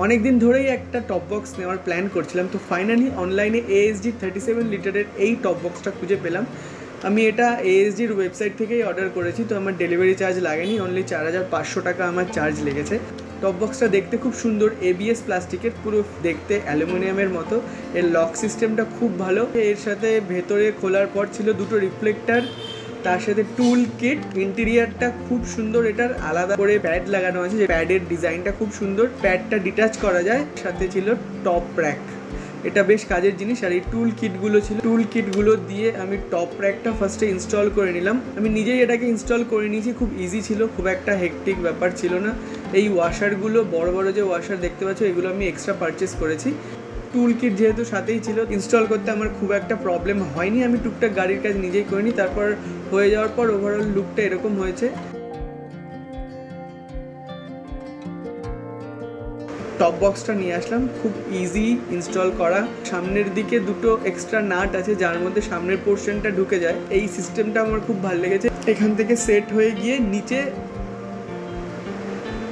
অনেক দিন ধরেই একটা টপ বক্স নেওয়ার প্ল্যান করছিলাম, তো ফাইনালি অনলাইনে এএসজি 37 লিটারের এই টপ বক্সটা খুঁজে পেলাম। আমি এটা এএসজির ওয়েবসাইট থেকেই অর্ডার করেছি, তো আমার ডেলিভারি চার্জ লাগেনি, অনলি 4500 টাকা আমার চার্জ লেগেছে। টপ বক্সটা দেখতে খুব সুন্দর, এবিএস প্লাস্টিকের, পুরো দেখতে অ্যালুমিনিয়ামের মতো। এর লক সিস্টেমটা খুব ভালো। এর সাথে ভেতরে খোলার পর ছিল দুটো রিফ্লেক্টার, তার সাথে টুল কিট। ইন্টেরিয়ারটা খুব সুন্দর, এটার আলাদা করে প্যাড লাগানো আছে, যে প্যাডের ডিজাইনটা খুব সুন্দর, প্যাডটা ডিটাচ করা যায়। সাথে ছিল টপ র্যাক, এটা বেশ কাজের জিনিস। আর এই টুল কিটগুলো ছিল, টুল কিটগুলো দিয়ে আমি টপ র্যাকটা ফার্স্টে ইনস্টল করে নিলাম। আমি নিজেই এটাকে ইনস্টল করে নিয়েছি, খুব ইজি ছিল, খুব একটা হেকটিক ব্যাপার ছিল না। এই ওয়াশারগুলো, বড় বড় যে ওয়াশার দেখতে পাচ্ছ, এগুলো আমি এক্সট্রা পারচেস করেছি। টুল কিট যেহেতু সাথেই ছিল, ইনস্টল করতে আমার খুব একটা প্রবলেম হয়নি। আমি টুকটাক গাড়ির কাজ নিজেই করিনি। তারপর হয়ে যাওয়ার পর ওভারঅল লুকটা এরকম হয়েছে। টপ বক্সটা নিয়ে আসলাম, খুব ইজি ইনস্টল করা। সামনের দিকে দুটো এক্সট্রা নাট আছে, যার মধ্যে সামনের পোর্শনটা ঢুকে যায়। এই সিস্টেমটা আমার খুব ভালো লেগেছে। এখান থেকে সেট হয়ে গিয়ে নিচে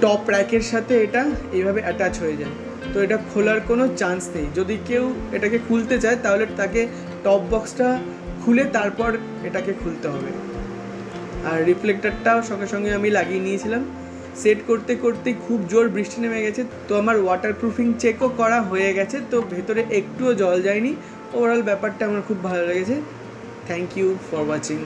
টপ র্যাকের সাথে এটা এইভাবে অ্যাটাচ হয়ে যায়। তো এটা খোলার কোনো চান্স নেই। যদি কেউ এটাকে খুলতে চায় তাহলে তাকে টপ বক্সটা খুলে তারপর এটাকে খুলতে হবে। আর রিফ্লেক্টরটাও সঙ্গে সঙ্গে আমি লাগিয়ে নিয়েছিলাম। সেট করতে করতেই খুব জোর বৃষ্টি নেমে গেছে, তো আমার ওয়াটারপ্রুফিং চেকও করা হয়ে গেছে, তো ভেতরে একটুও জল যায়নি। ওভারঅল ব্যাপারটা আমার খুব ভালো লেগেছে। Thank you for watching.